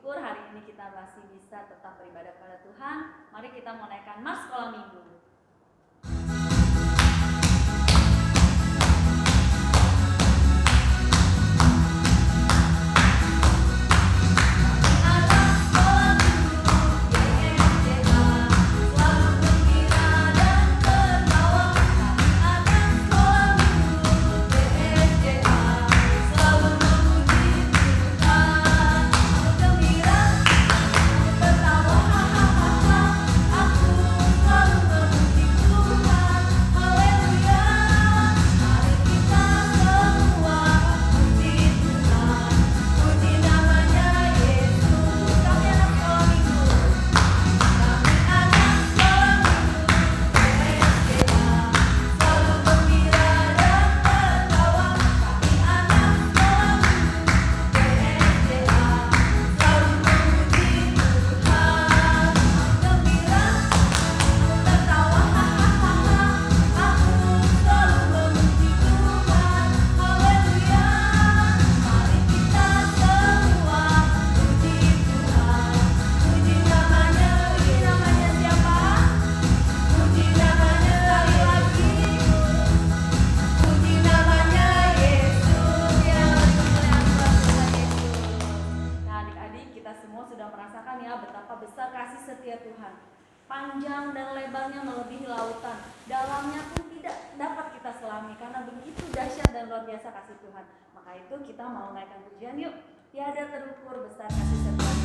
bersyukur hari ini kita masih bisa tetap beribadah kepada Tuhan. Mari kita menaikkan Mas Sekolah Minggu. Panjang dan lebarnya melebihi lautan, dalamnya pun tidak dapat kita selami, karena begitu dahsyat dan luar biasa kasih Tuhan. Maka itu kita mau naikkan pujian yuk. Tiada terukur besar kasih setia Tuhan.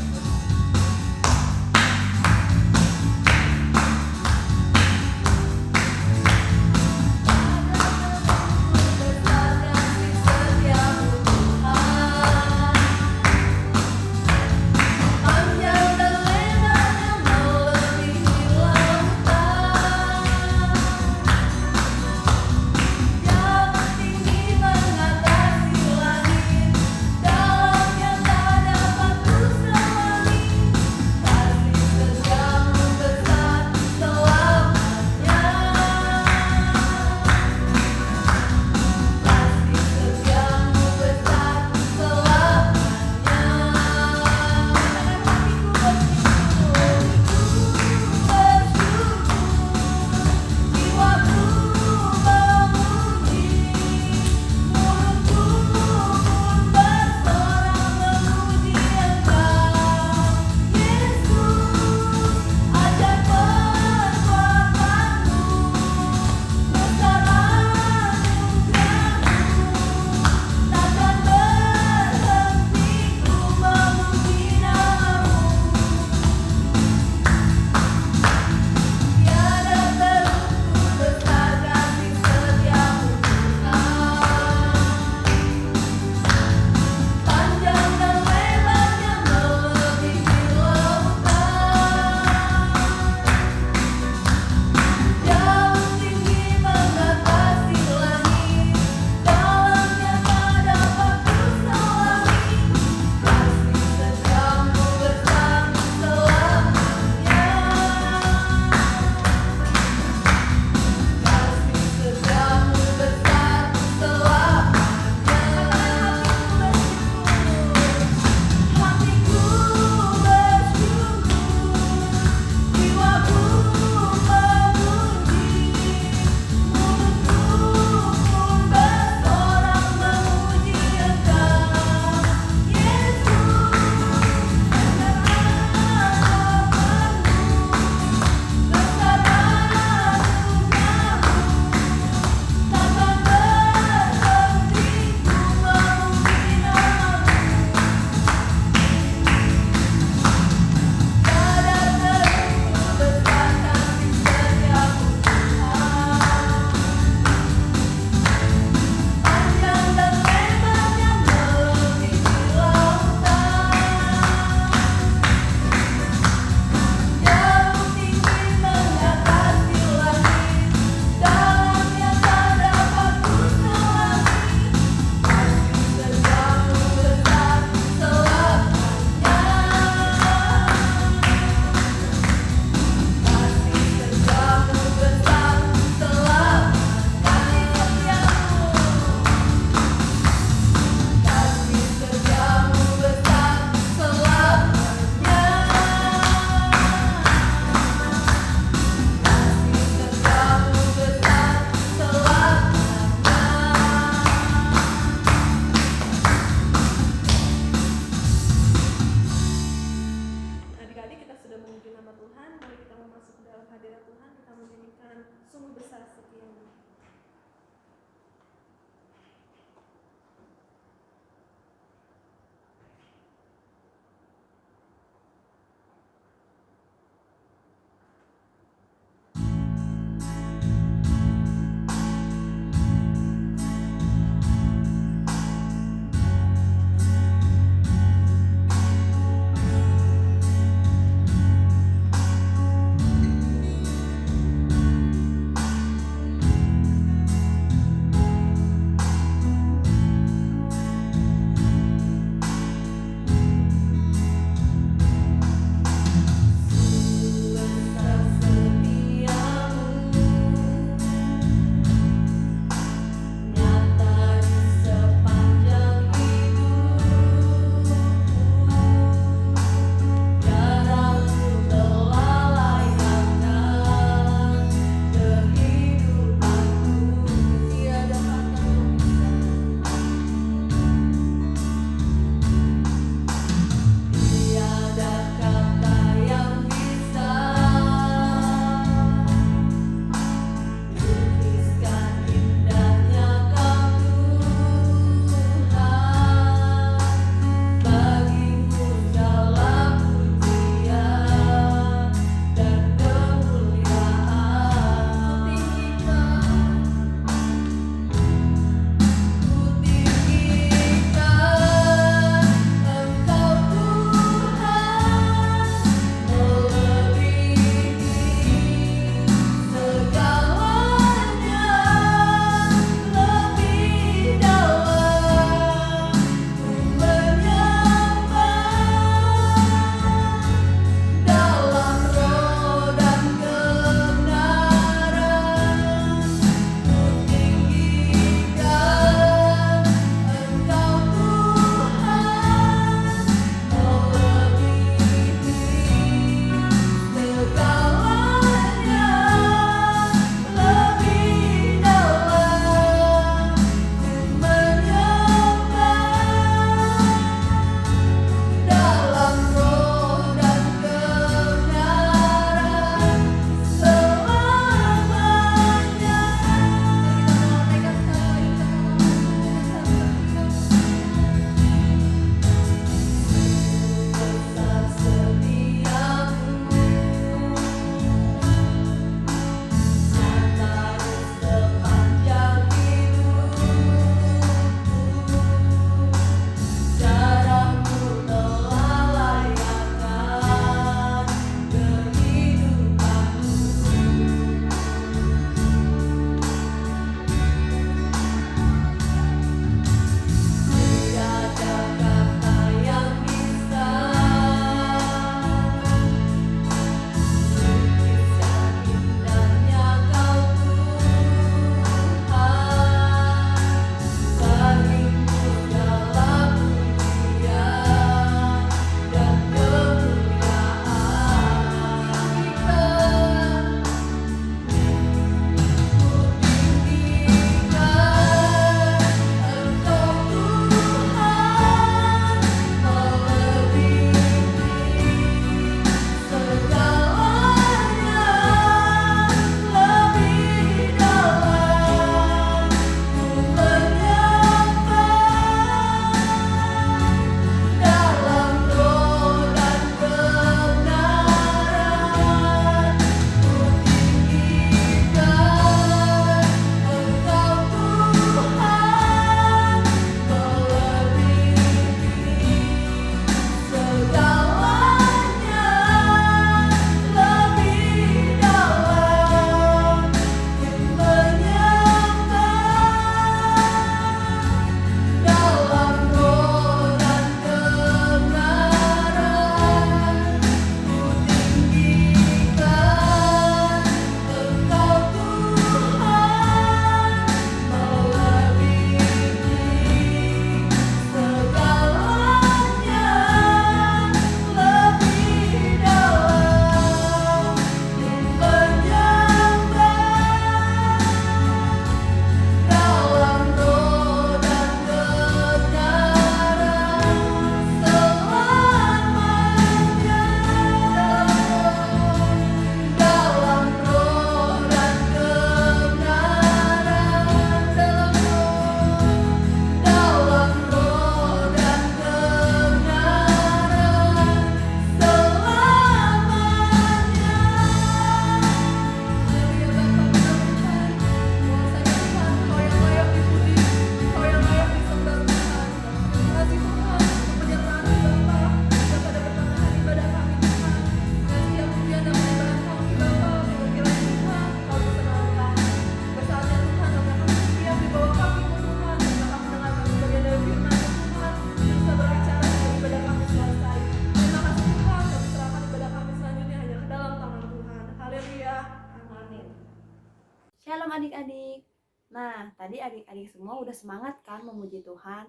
Dalamnya tak dapat ku nama Tuhan. Mari kita masuk dalam hadirat Tuhan, kita menyanyikan sungguh besar setiamu. Shalom adik-adik. Nah, tadi adik-adik semua udah semangat kan memuji Tuhan.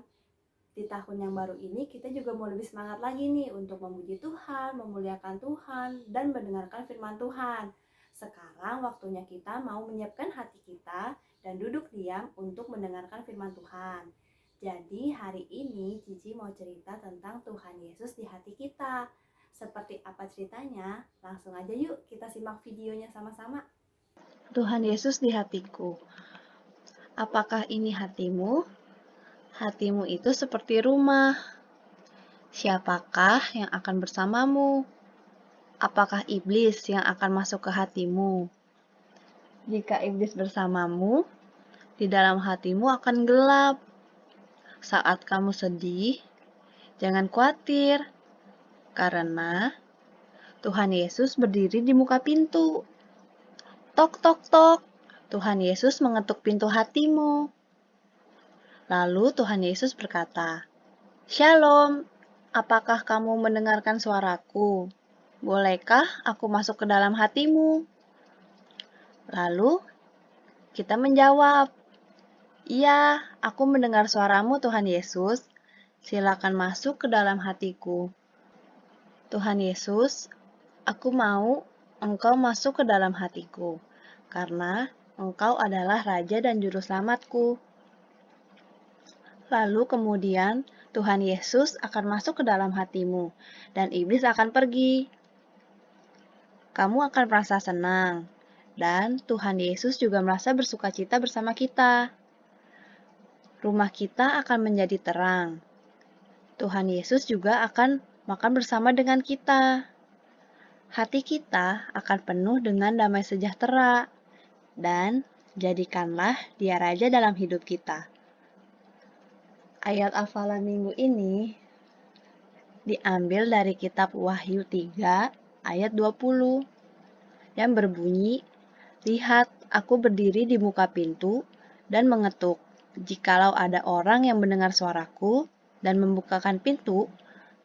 Di tahun yang baru ini kita juga mau lebih semangat lagi nih untuk memuji Tuhan, memuliakan Tuhan, dan mendengarkan firman Tuhan. Sekarang waktunya kita mau menyiapkan hati kita dan duduk diam untuk mendengarkan firman Tuhan. Jadi hari ini Cici mau cerita tentang Tuhan Yesus di hati kita. Seperti apa ceritanya? Langsung aja yuk kita simak videonya sama-sama. Tuhan Yesus di hatiku. Apakah ini hatimu? Hatimu itu seperti rumah. Siapakah yang akan bersamamu? Apakah iblis yang akan masuk ke hatimu? Jika iblis bersamamu, di dalam hatimu akan gelap. Saat kamu sedih, jangan khawatir, karena Tuhan Yesus berdiri di muka pintu. Tok, tok, tok. Tuhan Yesus mengetuk pintu hatimu. Lalu Tuhan Yesus berkata, "Shalom, apakah kamu mendengarkan suaraku? Bolehkah aku masuk ke dalam hatimu?" Lalu kita menjawab, "Iya, aku mendengar suaramu Tuhan Yesus. Silakan masuk ke dalam hatiku." Tuhan Yesus, aku mau Engkau masuk ke dalam hatiku, karena Engkau adalah Raja dan Juru Selamatku. Lalu kemudian Tuhan Yesus akan masuk ke dalam hatimu, dan iblis akan pergi. Kamu akan merasa senang, dan Tuhan Yesus juga merasa bersukacita bersama kita. Rumah kita akan menjadi terang. Tuhan Yesus juga akan makan bersama dengan kita. Hati kita akan penuh dengan damai sejahtera, dan jadikanlah Dia Raja dalam hidup kita. Ayat hafalan minggu ini diambil dari kitab Wahyu 3 ayat 20 yang berbunyi, "Lihat, aku berdiri di muka pintu dan mengetuk. Jikalau ada orang yang mendengar suaraku dan membukakan pintu,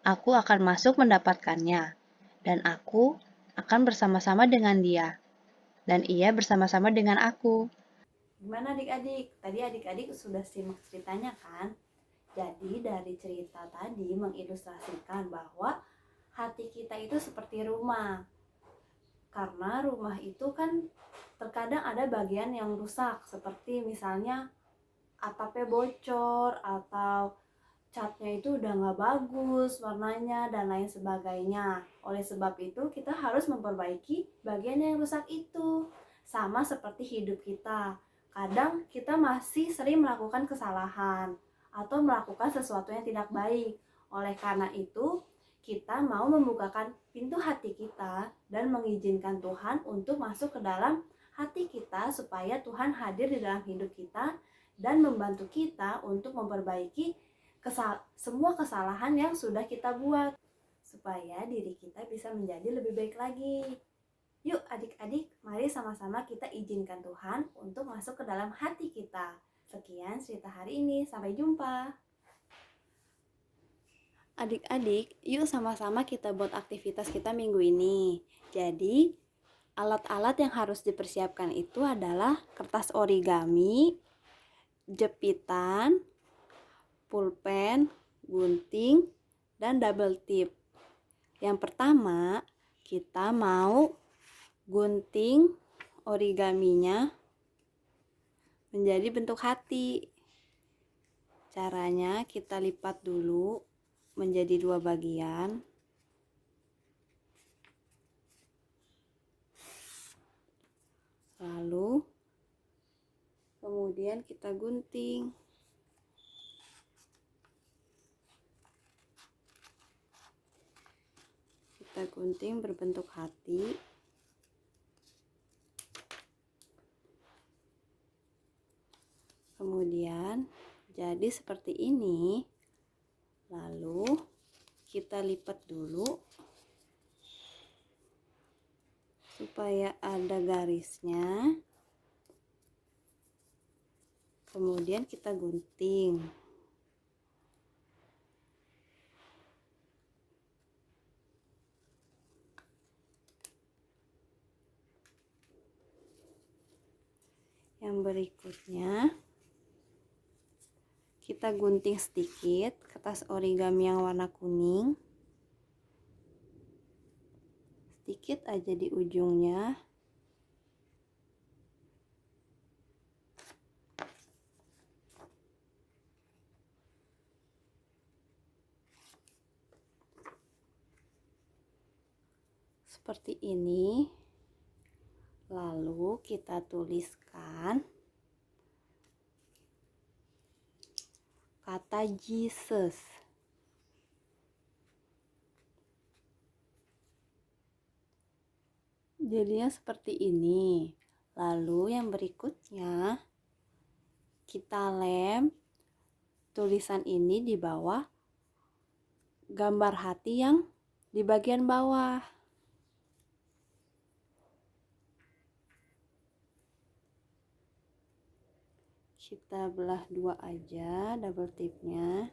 aku akan masuk mendapatkannya, dan aku akan bersama-sama dengan dia, dan ia bersama-sama dengan aku." Gimana adik-adik? Tadi adik-adik sudah simak ceritanya kan? Jadi dari cerita tadi mengilustrasikan bahwa hati kita itu seperti rumah. Karena rumah itu kan terkadang ada bagian yang rusak, seperti misalnya atapnya bocor atau catnya itu udah nggak bagus warnanya dan lain sebagainya. Oleh sebab itu kita harus memperbaiki bagian yang rusak itu. Sama seperti hidup kita. Kadang kita masih sering melakukan kesalahan atau melakukan sesuatu yang tidak baik. Oleh karena itu, kita mau membukakan pintu hati kita dan mengizinkan Tuhan untuk masuk ke dalam hati kita supaya Tuhan hadir di dalam hidup kita dan membantu kita untuk memperbaiki semua kesalahan yang sudah kita buat supaya diri kita bisa menjadi lebih baik lagi. Yuk adik-adik, mari sama-sama kita izinkan Tuhan untuk masuk ke dalam hati kita. Sekian cerita hari ini, sampai jumpa. Adik-adik, yuk sama-sama kita buat aktivitas kita minggu ini. Jadi, alat-alat yang harus dipersiapkan itu adalah kertas origami, jepitan, pulpen, gunting, dan double tip. Yang pertama, kita mau gunting origaminya menjadi bentuk hati. Caranya kita lipat dulu menjadi 2 bagian. Lalu kemudian kita gunting. Kita gunting berbentuk hati. Kemudian jadi seperti ini. Lalu kita lipat dulu supaya ada garisnya. Kemudian kita gunting. Yang berikutnya, kita gunting sedikit kertas origami yang warna kuning. Sedikit aja di ujungnya. Seperti ini. Lalu kita tuliskan kata Jesus. Jadinya seperti ini. Lalu yang berikutnya, kita lem tulisan ini di bawah gambar hati yang di bagian bawah. Kita belah dua aja double tipnya.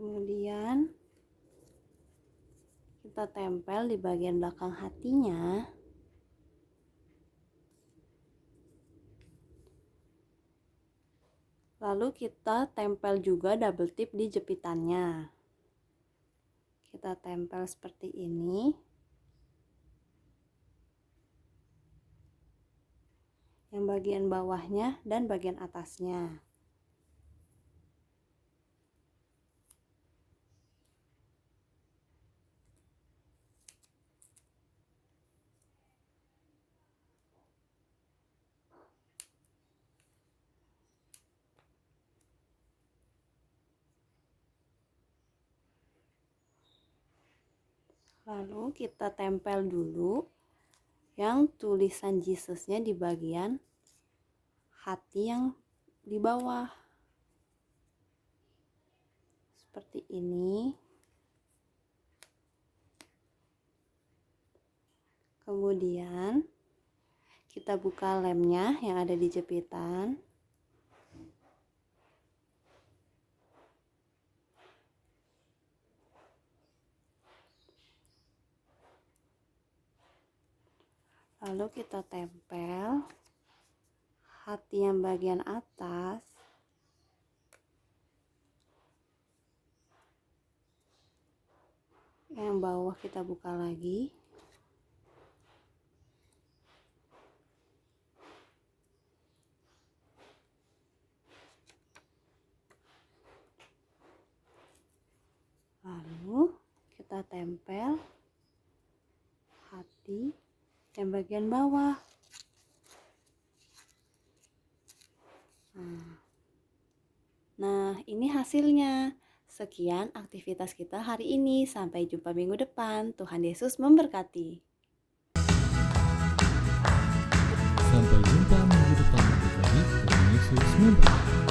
Kemudian kita tempel di bagian belakang hatinya. Lalu kita tempel juga double tip di jepitannya. Kita tempel seperti ini. Yang bagian bawahnya dan bagian atasnya. Lalu kita tempel dulu yang tulisan Yesusnya di bagian hati yang di bawah. Seperti ini. Kemudian kita buka lemnya yang ada di jepitan. Lalu kita tempel hati yang bagian atas. Yang bawah kita buka lagi. Lalu kita tempel hati yang bagian bawah. Nah, ini hasilnya. Sekian aktivitas kita hari ini. Sampai jumpa minggu depan. Tuhan Yesus memberkati. Sampai jumpa minggu depan lagi. Tuhan Yesus memberkati.